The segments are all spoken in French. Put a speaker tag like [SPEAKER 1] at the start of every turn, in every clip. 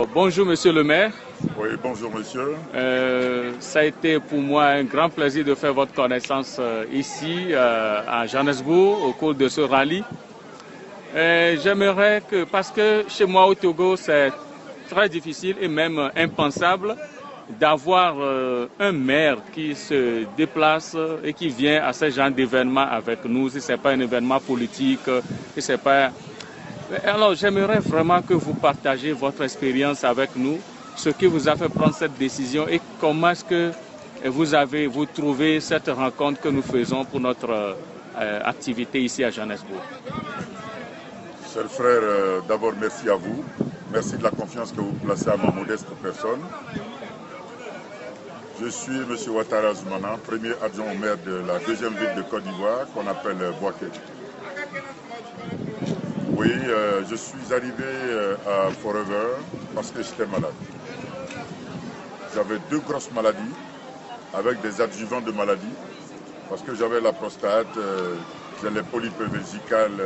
[SPEAKER 1] Bonjour Monsieur le maire.
[SPEAKER 2] Oui, bonjour monsieur.
[SPEAKER 1] Ça a été pour moi un grand plaisir de faire votre connaissance ici à Johannesburg au cours de ce rallye. J'aimerais que, parce que chez moi au Togo c'est très difficile et même impensable d'avoir un maire qui se déplace et qui vient à ce genre d'événement avec nous, si ce n'est pas un événement politique, si c'est pas... Alors j'aimerais vraiment que vous partagez votre expérience avec nous, ce qui vous a fait prendre cette décision et comment est-ce que vous trouvez cette rencontre que nous faisons pour notre activité ici à Johannesburg.
[SPEAKER 2] Chers frères, d'abord merci à vous. Merci de la confiance que vous placez à ma modeste personne. Je suis M. Ouattara Zoumana, premier adjoint au maire de la deuxième ville de Côte d'Ivoire qu'on appelle Bouaké. Oui, je suis arrivé à Forever parce que j'étais malade. J'avais deux grosses maladies avec des adjuvants de maladies parce que j'avais la prostate, j'ai les polypes vésicales,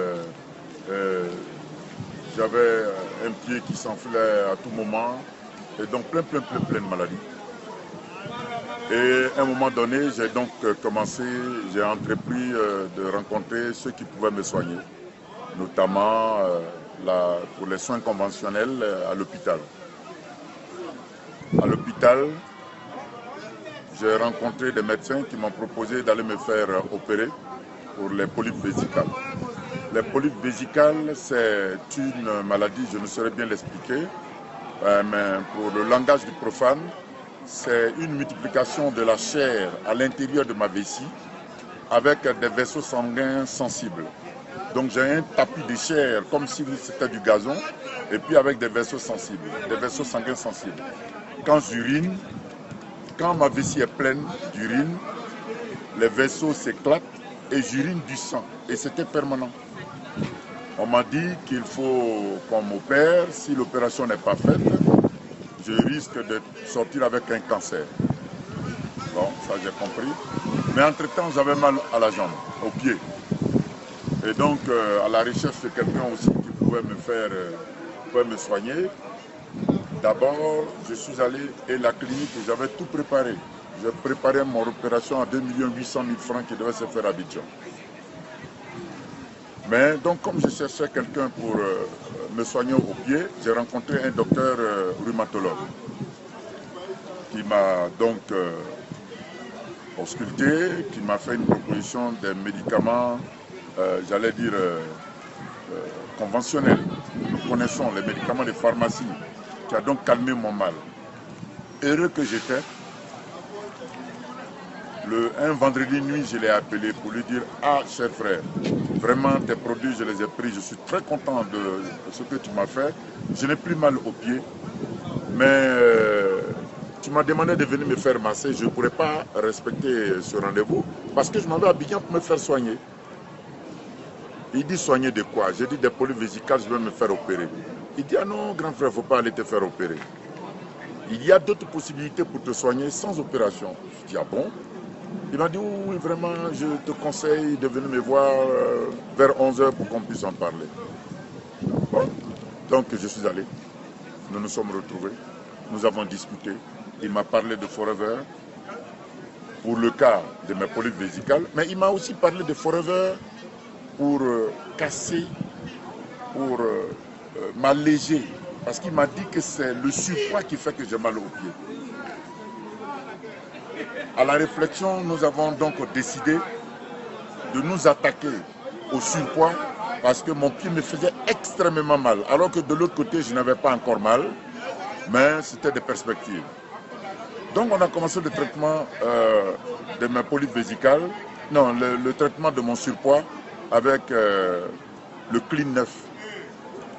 [SPEAKER 2] j'avais un pied qui s'enflait à tout moment et donc plein de maladies. Et à un moment donné, j'ai donc commencé, j'ai entrepris de rencontrer ceux qui pouvaient me soigner, notamment pour les soins conventionnels à l'hôpital. À l'hôpital, j'ai rencontré des médecins qui m'ont proposé d'aller me faire opérer pour les polypes vésicales. Les polypes vésicales, c'est une maladie, je ne saurais bien l'expliquer, mais pour le langage du profane, c'est une multiplication de la chair à l'intérieur de ma vessie avec des vaisseaux sanguins sensibles. Donc j'ai un tapis de chair comme si c'était du gazon et puis avec des vaisseaux sensibles, des vaisseaux sanguins sensibles. Quand j'urine, quand ma vessie est pleine d'urine, les vaisseaux s'éclatent et j'urine du sang. Et c'était permanent. On m'a dit qu'il faut qu'on m'opère. Si l'opération n'est pas faite, je risque de sortir avec un cancer. Bon, ça j'ai compris. Mais entre-temps, j'avais mal à la jambe, au pied. Et donc, à la recherche de quelqu'un aussi qui pouvait me soigner, d'abord, je suis allé à la clinique et j'avais tout préparé. J'ai préparé mon opération à 2 800 000 francs qui devait se faire à Abidjan. Mais donc, comme je cherchais quelqu'un pour me soigner au pied, j'ai rencontré un docteur rhumatologue qui m'a donc ausculté, qui m'a fait une proposition des médicaments, j'allais dire, conventionnels. Nous connaissons les médicaments de pharmacie, qui a donc calmé mon mal. Heureux que j'étais, un vendredi nuit, je l'ai appelé pour lui dire « Ah, cher frère, vraiment tes produits, je les ai pris, je suis très content de ce que tu m'as fait. Je n'ai plus mal aux pieds, mais tu m'as demandé de venir me faire masser, je ne pourrais pas respecter ce rendez-vous parce que je m'en vais à Abidjan pour me faire soigner. » Il dit « Soigner de quoi ?» J'ai dit « Des polypes vésicales, je vais me faire opérer. » Il dit « Ah non, grand frère, il ne faut pas aller te faire opérer. Il y a d'autres possibilités pour te soigner sans opération. » Je dis « Ah bon ?» Il m'a dit « Oui, vraiment, je te conseille de venir me voir vers 11 h pour qu'on puisse en parler. » Bon, donc je suis allé. Nous nous sommes retrouvés. Nous avons discuté. Il m'a parlé de Forever pour le cas de mes polypes vésicales. Mais il m'a aussi parlé de Forever pour casser, pour m'alléger. Parce qu'il m'a dit que c'est le surpoids qui fait que j'ai mal aux pieds. À la réflexion, nous avons donc décidé de nous attaquer au surpoids parce que mon pied me faisait extrêmement mal. Alors que de l'autre côté, je n'avais pas encore mal, mais c'était des perspectives. Donc on a commencé le traitement de mes polypes vésicales, non, le traitement de mon surpoids avec le Clean 9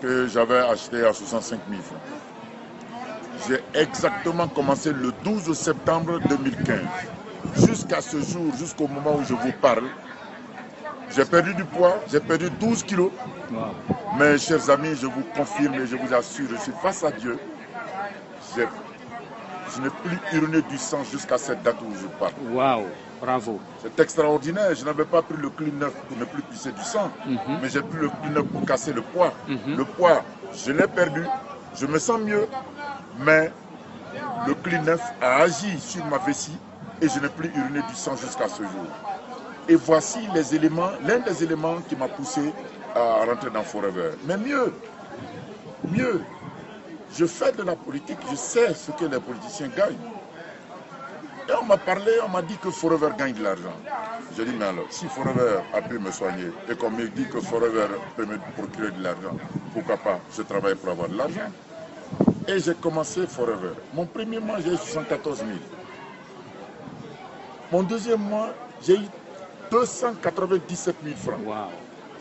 [SPEAKER 2] que j'avais acheté à 65 000 francs. J'ai exactement commencé le 12 septembre 2015. Jusqu'à ce jour, jusqu'au moment où je vous parle, j'ai perdu du poids, j'ai perdu 12 kilos. Wow. Mes chers amis, je vous confirme et je vous assure, je suis face à Dieu. Je n'ai plus uriné du sang jusqu'à cette date où je parle.
[SPEAKER 1] Waouh, bravo.
[SPEAKER 2] C'est extraordinaire. Je n'avais pas pris le Clean 9 pour ne plus pisser du sang, mais j'ai pris le Clean 9 pour casser le poids. Le poids, je l'ai perdu. Je me sens mieux, mais le Clean9 a agi sur ma vessie et je n'ai plus uriné du sang jusqu'à ce jour. Et voici les éléments, l'un des éléments qui m'a poussé à rentrer dans Forever. Mais mieux, je fais de la politique, je sais ce que les politiciens gagnent. Et on m'a parlé, on m'a dit que Forever gagne de l'argent. J'ai dit, mais alors, si Forever a pu me soigner et qu'on me dit que Forever peut me procurer de l'argent, pourquoi pas, je travaille pour avoir de l'argent. Et j'ai commencé Forever. Mon premier mois, j'ai eu 74 000. Mon deuxième mois, j'ai eu 297 000 francs.
[SPEAKER 1] Wow.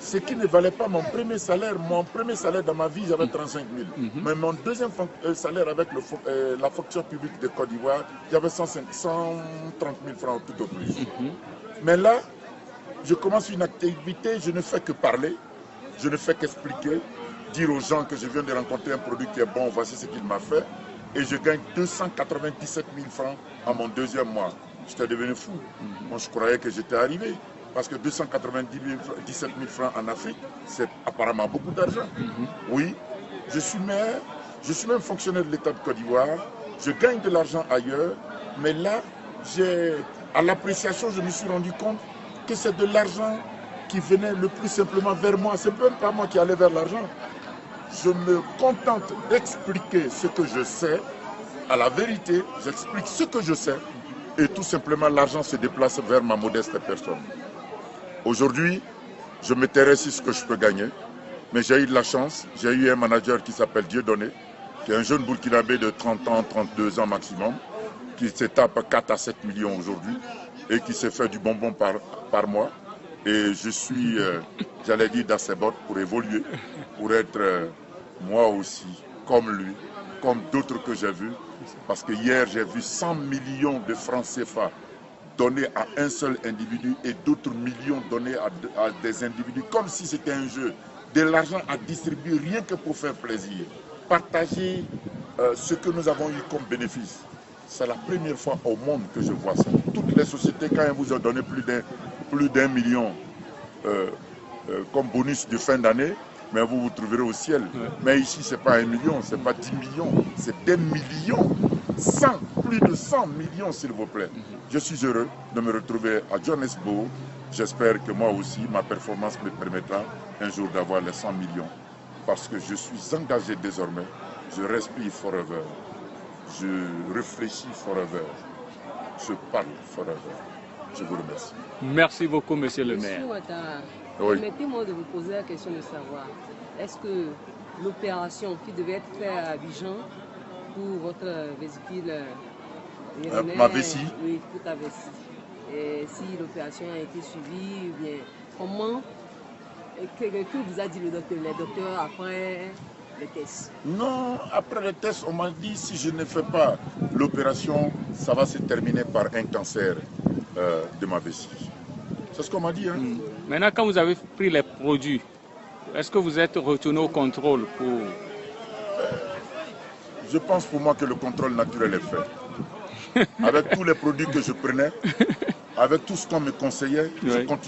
[SPEAKER 2] Ce qui ne valait pas mon premier salaire. Mon premier salaire dans ma vie, j'avais 35 000. Mais mon deuxième salaire avec la fonction publique de Côte d'Ivoire, j'avais 130 000 francs tout au plus. Mais là, je commence une activité, je ne fais que parler, je ne fais qu'expliquer, dire aux gens que je viens de rencontrer un produit qui est bon, voici ce qu'il m'a fait. Et je gagne 297 000 francs à mon deuxième mois. J'étais devenu fou. Moi, je croyais que j'étais arrivé. Parce que 297 000 francs en Afrique, c'est apparemment beaucoup d'argent. Oui, je suis maire, je suis même fonctionnaire de l'État de Côte d'Ivoire, je gagne de l'argent ailleurs, mais là, à l'appréciation, je me suis rendu compte que c'est de l'argent qui venait le plus simplement vers moi. C'est même pas moi qui allais vers l'argent. Je me contente d'expliquer ce que je sais. À la vérité, j'explique ce que je sais. Et tout simplement, l'argent se déplace vers ma modeste personne. Aujourd'hui, je m'intéresse sur ce que je peux gagner, mais j'ai eu de la chance. J'ai eu un manager qui s'appelle Dieudonné, qui est un jeune Burkinabé de 30 ans, 32 ans maximum, qui se tape 4 à 7 millions aujourd'hui et qui s'est fait du bonbon par mois. Et je suis, j'allais dire, dans ses bottes pour évoluer, pour être moi aussi, comme lui, comme d'autres que j'ai vus. Parce que hier, j'ai vu 100 millions de francs CFA donnés à un seul individu et d'autres millions donnés à des individus comme si c'était un jeu. De l'argent à distribuer rien que pour faire plaisir. Partager ce que nous avons eu comme bénéfice. C'est la première fois au monde que je vois ça. Toutes les sociétés, quand elles vous ont donné plus d'un million comme bonus de fin d'année, mais vous vous trouverez au ciel. Mais ici, ce n'est pas 1 million, ce n'est pas 10 millions, c'est des millions. 100, plus de 100 millions, s'il vous plaît. Je suis heureux de me retrouver à Johannesburg. J'espère que moi aussi, ma performance me permettra un jour d'avoir les 100 millions. Parce que je suis engagé désormais. Je respire Forever. Je réfléchis Forever. Je parle Forever. Je vous remercie.
[SPEAKER 1] Merci beaucoup, monsieur le maire.
[SPEAKER 3] Monsieur Ouattara,
[SPEAKER 2] Oui.
[SPEAKER 3] permettez-moi de vous poser la question de savoir, est-ce que l'opération qui devait être faite à Abidjan pour votre vésicule
[SPEAKER 2] ma vessie?
[SPEAKER 3] Oui, pour ta vessie. Et si l'opération a été suivie, ou bien comment, que vous a dit le docteur, les docteurs après les tests?
[SPEAKER 2] Non, après les tests, on m'a dit si je ne fais pas l'opération, ça va se terminer par un cancer de ma vessie. C'est ce qu'on m'a dit. Hein?
[SPEAKER 1] Maintenant, quand vous avez pris les produits, est-ce que vous êtes retourné au contrôle pour...
[SPEAKER 2] Je pense pour moi que le contrôle naturel est fait. Avec tous les produits que je prenais, avec tout ce qu'on me conseillait, je continue.